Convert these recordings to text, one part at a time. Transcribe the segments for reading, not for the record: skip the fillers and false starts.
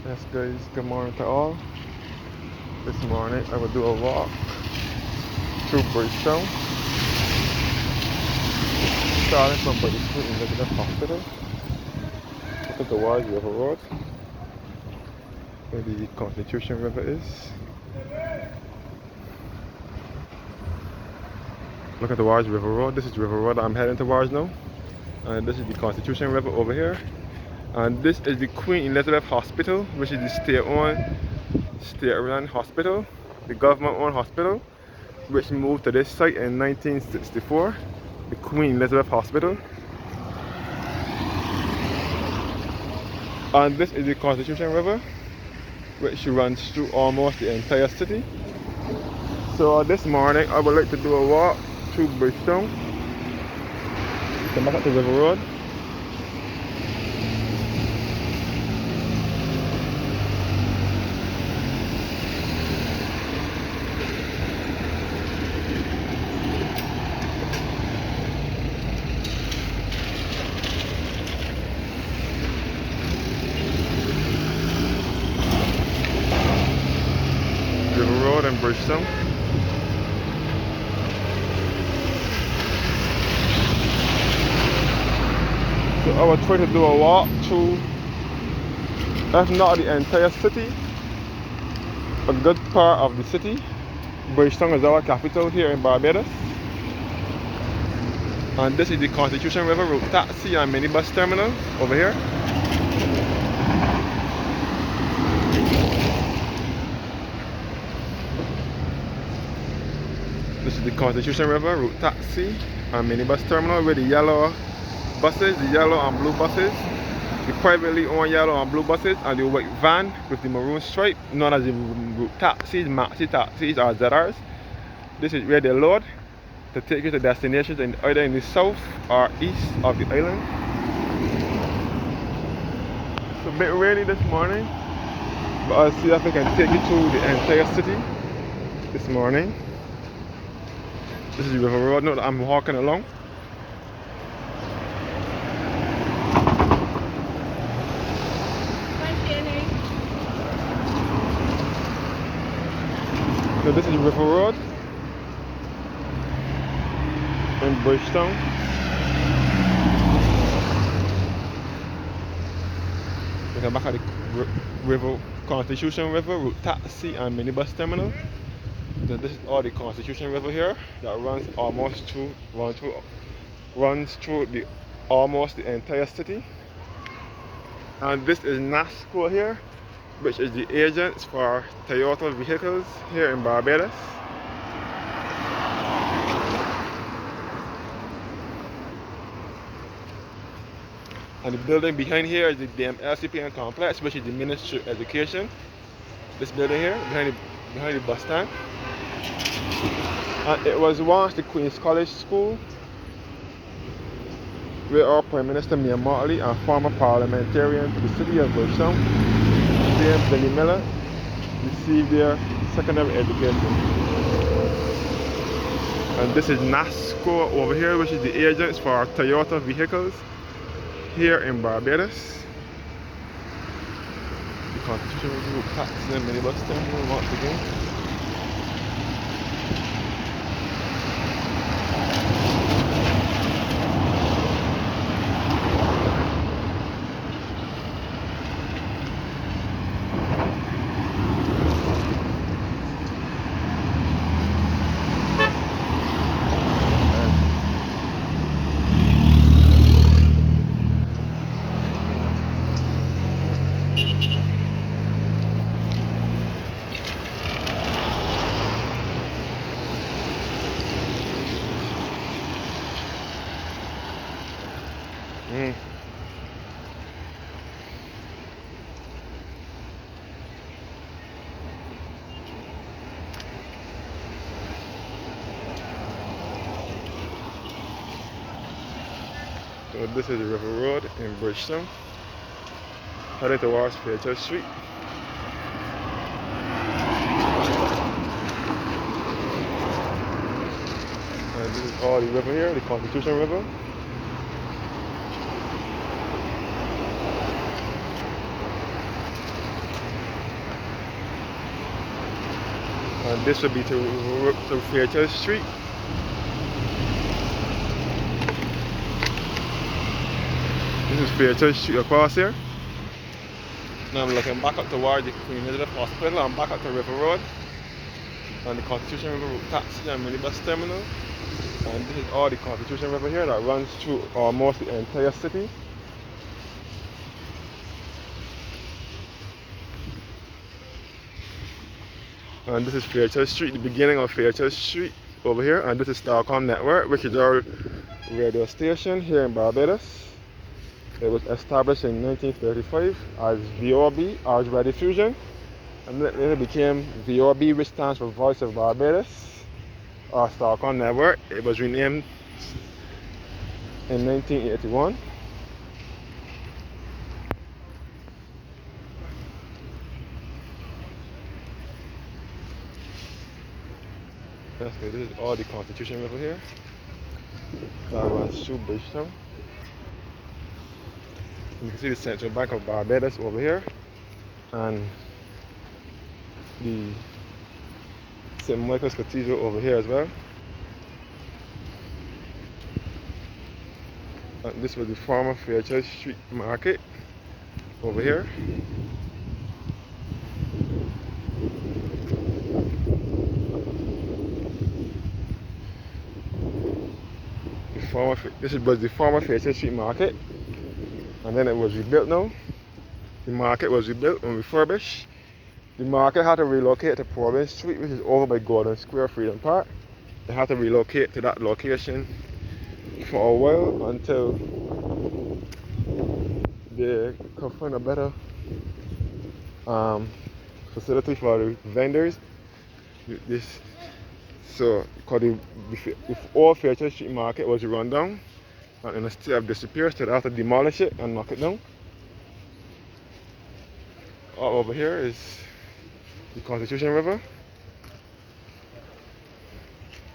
Yes guys, good morning to all. This morning I will do a walk through Bridgetown, starting from by the Queen Elizabeth Hospital. Look at the wide river road where the Constitution River is. Look at the wide river road. This is the river road I'm heading towards now. And this is the Constitution River over here. And this is the Queen Elizabeth Hospital, which is the state-run hospital, the government-owned hospital, which moved to this site in 1964, the Queen Elizabeth Hospital. And this is the Constitution River, which runs through almost the entire city. So this morning I would like to do a walk through Bridgetown, come back up to River Road. River Road and Bridgetown. So I will try to do a walk through, if not the entire city, a good part of the city. Bridgetown is our capital here in Barbados. And this is the Constitution River route taxi and minibus terminal over here. This is the Constitution River route taxi and minibus terminal with the yellow buses, the yellow and blue buses, the privately owned yellow and blue buses, and the white van with the maroon stripe, known as the route taxis, maxi taxis, or ZRs. This is where they load to take you to destinations either in the south or east of the island. It's a bit rainy this morning, but I'll see if I can take you through the entire city this morning. This is the River Road now that I'm walking along. So this is the River Road in Bridgetown. We come back at the Constitution River route taxi and minibus terminal. So this is all the Constitution River here that runs through almost the entire city. And this is NASCO here, which is the agents for Toyota vehicles here in Barbados. And the building behind here is the LCPN complex, which is the Ministry of Education. This building here, behind the bus stand. And it was once the Queen's College School, where our Prime Minister Mia Motley and former parliamentarian for the city of Bridgetown, James Denny Miller, received their secondary education. And this is NASCO over here, which is the agents for Toyota vehicles here in Barbados. The Constitution River taxi and minibus terminal once again. So this is the River Road in Bridgetown, heading towards Treasury Street. And this is all the river here, the Constitution River. And this will be to Fairchurch Street. This is Fairchurch Street across here. Now I'm looking back up toward the Queen Elizabeth Hospital and back up to River Road and the Constitution River Route Taxi and Minibus Terminal. And this is all the Constitution River here that runs through almost the entire city. And this is Fairchurch Street, the beginning of Fairchurch Street over here. And this is Starcom Network, which is our radio station here in Barbados. It was established in 1935 as VOB, Orange Radio Fusion, and then it became VOB, which stands for Voice of Barbados, or Starcom Network. It was renamed in 1981. That's good. This is all the Constitution River here that runs through Bridgetown. You can see the Central Bank of Barbados over here, and the St. Michael's Cathedral over here as well. And this was the former Fairchurch Street Market over here. This was the former Fairchurch Street Market, and then it was rebuilt now. The market was rebuilt and refurbished. The market had to relocate to Province Street, which is over by Golden Square Freedom Park. They had to relocate to that location for a while until they could find a better facility for the vendors. So, because the old Fairchurch Street Market was run down and in a state of disrepair, so they had to demolish it and knock it down. All over here is the Constitution River.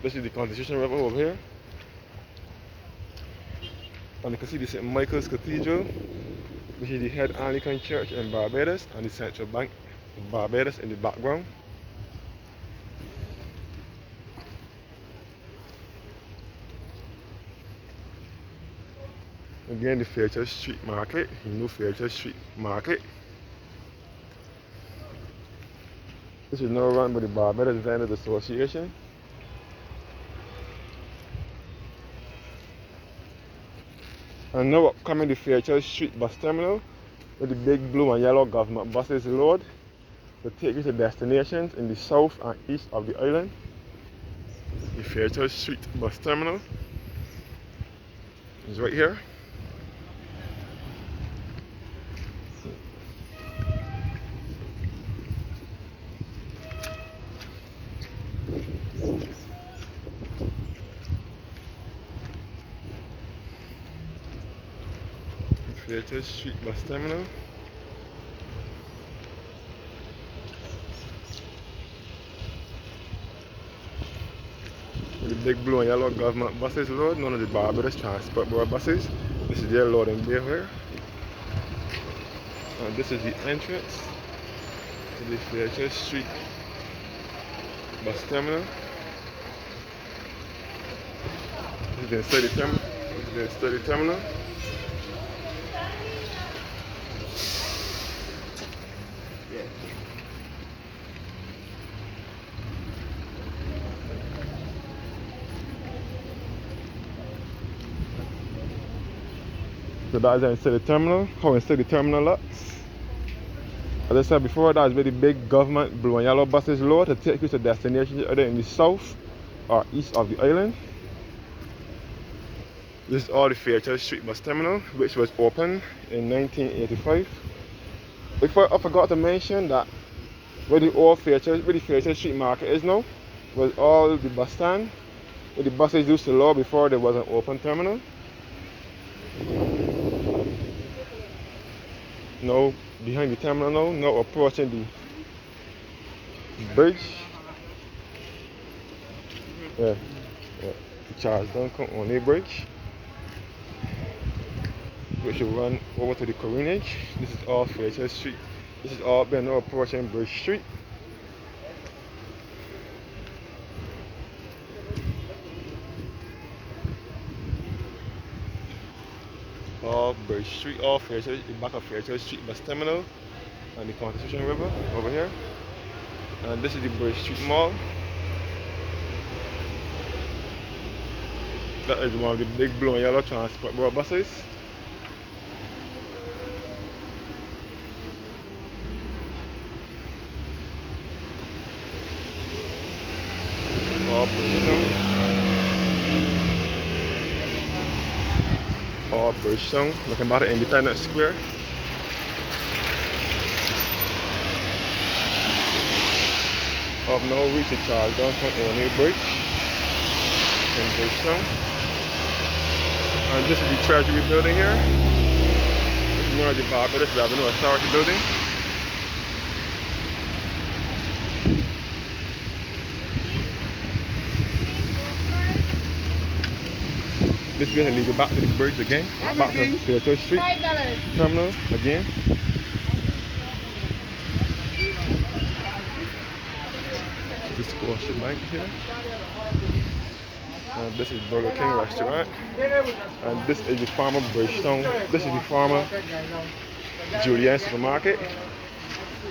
This is the Constitution River over here. And you can see the St. Michael's Cathedral, which is the head Anglican church in Barbados, and the Central Bank of Barbados in the background. Again, the Fairchurch Street Market, the new Fairchurch Street Market. This is now run by the Barbados Vendors Association. And now upcoming the Fairchurch Street Bus Terminal, where the big blue and yellow government buses load to take you to destinations in the south and east of the island. The Fairchurch Street Bus Terminal is right here. Fairchurch Street Bus Terminal. With the big blue and yellow government buses load, none of the Barbados Transport Board buses. This is their loading bay here. And this is the entrance to the Fairchurch Street Bus Terminal. This is the inside the terminal. This is the inside the terminal. So that is inside the terminal, how inside the terminal looks. As I said before, that is where the big government blue and yellow buses load to take you to destinations either in the south or east of the island. This is all the Fairchurch Street Bus Terminal, which was opened in 1985. I forgot to mention that where the Fairchurch Street Market is now, was all the bus stand, where the buses used to load before there was an open terminal. Now behind the terminal now approaching the bridge. The Charles Duncan Only Bridge, which will run over to the Corinage. This is all Fairchurch Street. This is all been now approaching Bridge Street. Bridge Street off Fairchild, the back of Fairchild Street bus terminal and the Constitution River over here. And this is the Bridge Street Mall. That is one of the big blue and yellow transport board buses. Or Bridgetown, looking about the Independence Square. Of no reach to Charles Johnson O'Neill Bridge in Bridgetown. And this is the Treasury building here. This is one of the Barbados Revenue Authority building. This is going to lead you back to the bridge again, back to Treasury Street terminal again. This is Squash Bank here. And this is Burger King restaurant. And this is the former Bridgetown. This is the former Jubilee supermarket.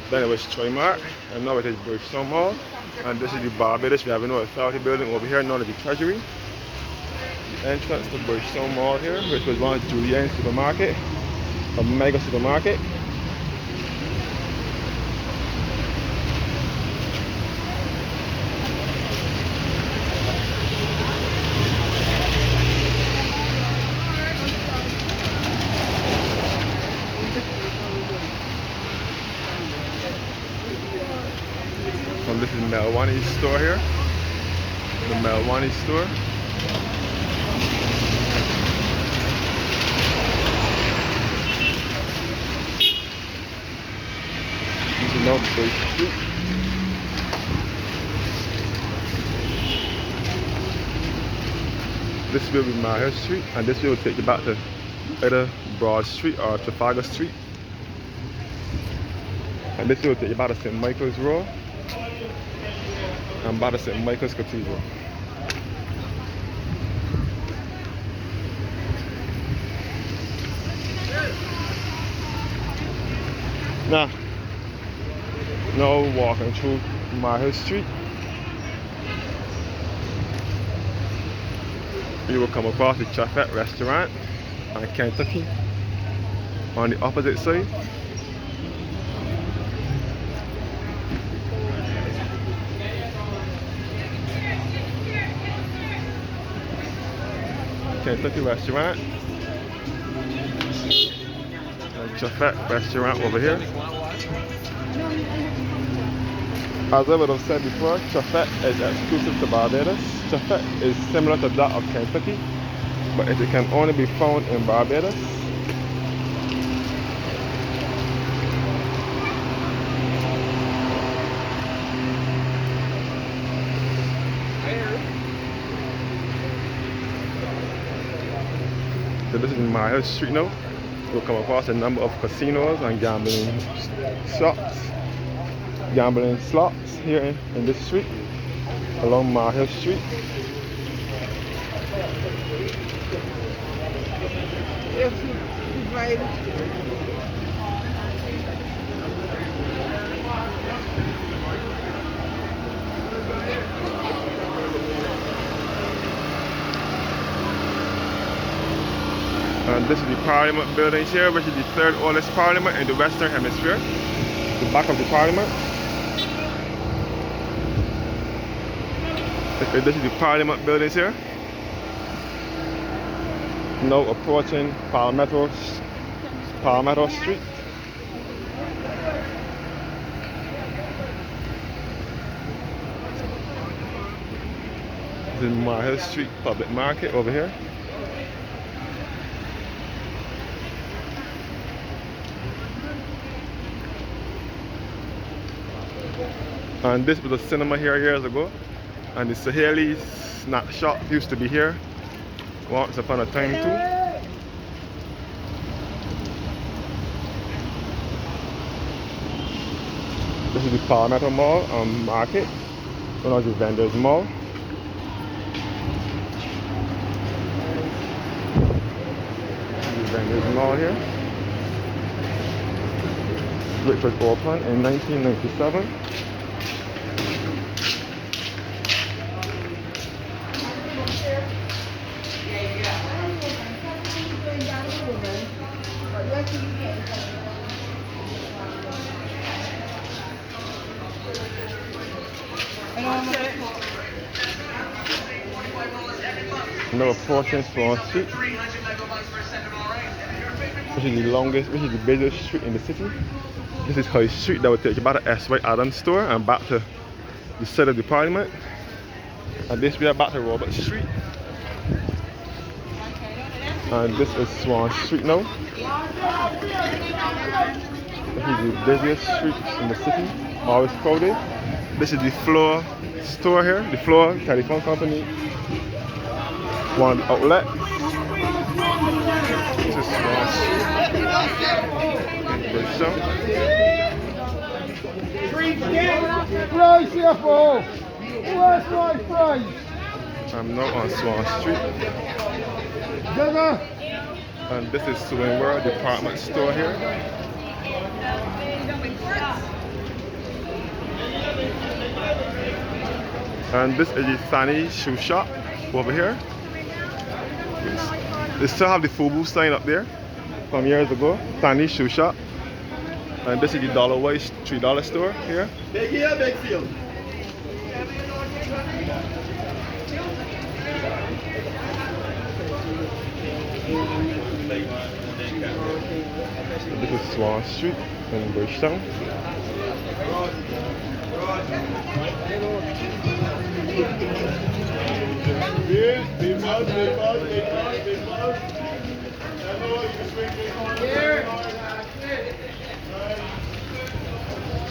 Then it was Troymart, and now it is Bridgetown Mall. And this is the Barbados Revenue Authority building over here, known as the Treasury. The entrance to Bridgetown Mall here, which was once Jubilee supermarket, a mega supermarket. And this is Melwani's store here. The Melwani store. This is North Bridge Street. This will be Maher Street, and this will take you back to either Broad Street or Trafalgar Street. And this will take you back to St. Michael's Road and back to St. Michael's Cathedral. Now walking through Maher Street, you will come across the Chafet restaurant and Kentucky on the opposite side. Kentucky restaurant and Chafet restaurant over here. As I would have said before, Chafet is exclusive to Barbados. Chafet is similar to that of Kentucky, but it can only be found in Barbados. So this is Maher Street now. We'll come across a number of casinos and gambling slots here in this street, along Maher Street. And this is the Parliament buildings here, which is the third oldest Parliament in the Western Hemisphere. The back of the Parliament. This is the Parliament buildings here. Now approaching Palmetto Street. This is Maher Street Public Market over here. And this was a cinema here years ago, and the Saheli snack shop used to be here once upon a time too. This is the Parliamentary Mall and Market, known as the Vendors Mall. Barbados Mall here, which was opened in 1997. Now approaching Swan Street, which is the busiest street in the city. This is High Street that will take you back to S.Y. Adams store and back to the side of the Parliament. And this we are back to Robert Street. And this is Swan Street now. This is the busiest street in the city, always crowded. This is the Floor store here, the Floor Telephone Company. One outlet. This is Swan Street. Bridgetown. I'm now on Swan Street. And this is Swimwear department store here. And this is the Fanny shoe shop over here. They still have the FUBU sign up there from years ago. Fanny shoe shop. And this is the Dollar Wise $3 store here. Big here, big field. This is Swan Street in Bridgetown.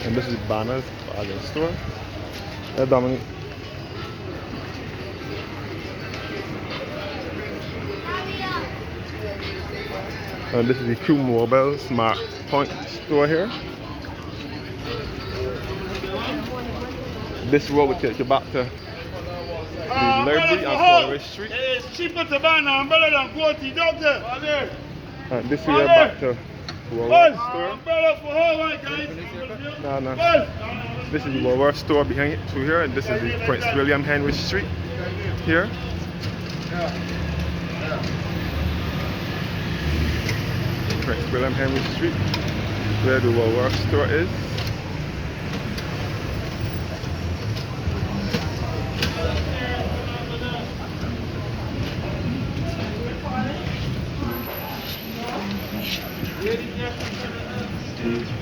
And this is Banner's bargain store. Dominic. And this is the Q Mobile Smart Point store here. This road will take you back to the Library and Forest Street. It's cheaper to buy now, better than 40 doctor. And this way back to Woolworth store. No. This is the Woolworth store behind it through here, and this is the Prince William Henry Street here. Prince William Henry Street, where the Woolworth store is.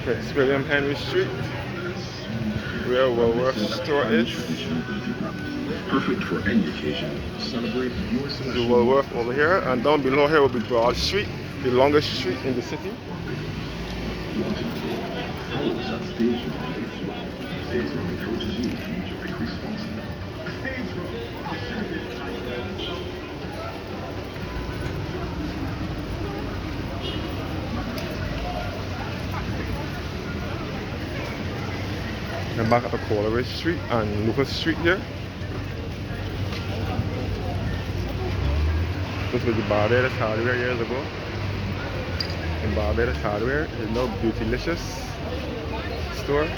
Prince William Henry Street, where Woolworth store is. Perfect for any occasion. Celebrate your This is the Woolworth over here, and down below here will be Broad Street, the longest street in the city. And back up to Coleridge Street and Lucas Street here. This was the Barbados Hardware years ago. In Barbados Hardware is now Beautylicious store.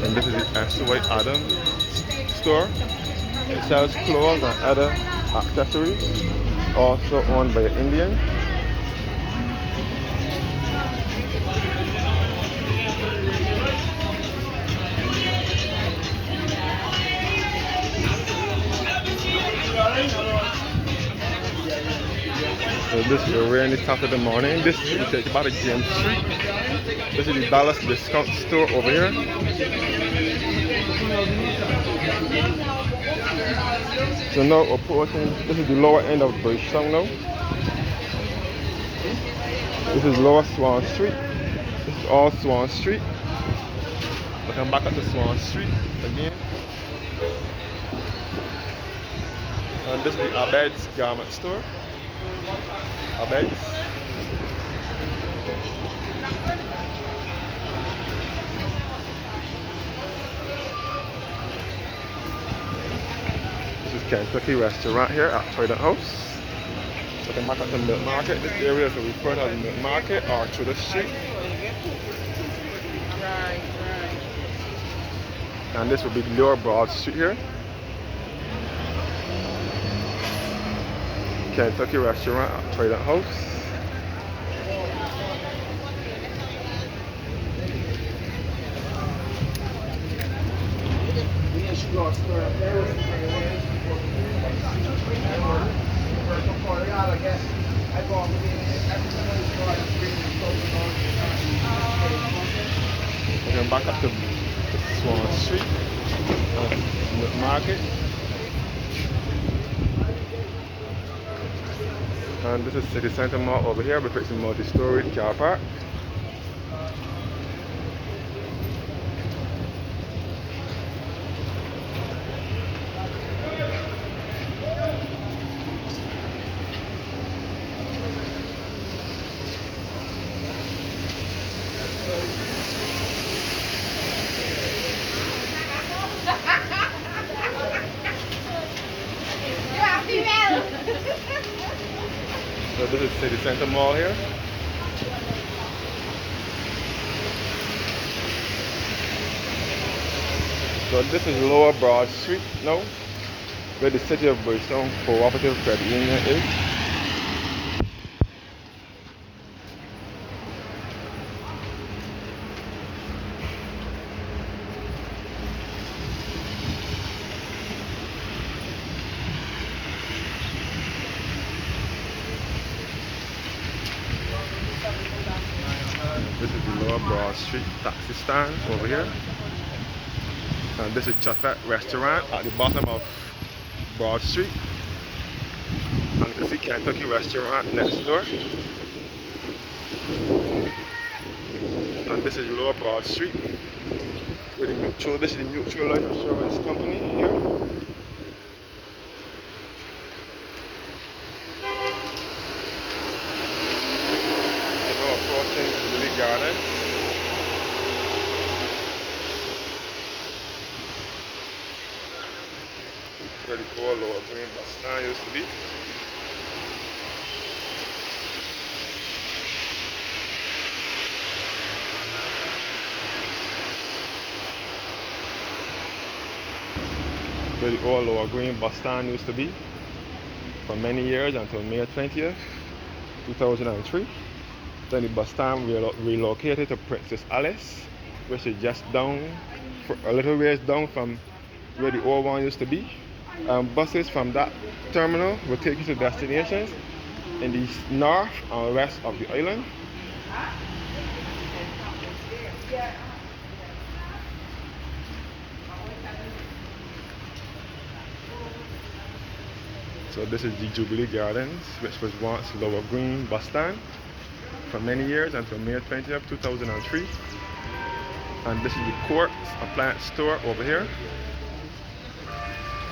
And this is the S.Y. Adams store. It sells clothes and other accessories, also owned by an Indian. So this is a rainy Saturday morning. This will take about a James Street. This is the Dallas discount store over here. So now approaching, this is the lower end of Bridgetown now. This is Lower Swan Street. This is all Swan Street. We come back up to Swan Street again. And this is the Abed's garment store. Abed's. Kentucky restaurant here at Trident House. Looking back at the milk market. This area is referred to as the milk market or through the street. And this would be Lower Broad Street here. Kentucky restaurant at Trident House. We're going back up to Swan Street market. And this is City Center Mall over here. We're fixing multi-story car park. So this is City Center Mall here. So this is Lower Broad Street now, where the City of Bridgetown Cooperative Credit Union is. This is the Lower Broad Street taxi stand over here. And this is Chatfat restaurant at the bottom of Broad Street. And you can see Kentucky restaurant next door. And this is Lower Broad Street. With the mutual, this is the Mutual Life Insurance Company here. Approaching Jubilee Gardens. Where the old Lower Green bus stand used to be. Where the old Lower Green bus stand used to be for many years until May 20th, 2003. Then the bus stand relocated to Princess Alice, which is just down, a little ways down from where the old one used to be. Buses from that terminal will take you to destinations in the north and west of the island. So this is the Jubilee Gardens, which was once Lower Green bus stand for many years until May 20th, 2003. And this is the Quartz Appliance Store over here.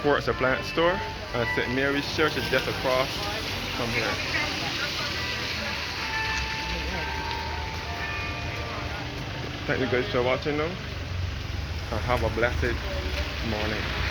Quartz Appliance Store, and St. Mary's Church is just across from here. Thank you guys for watching now, and have a blessed morning.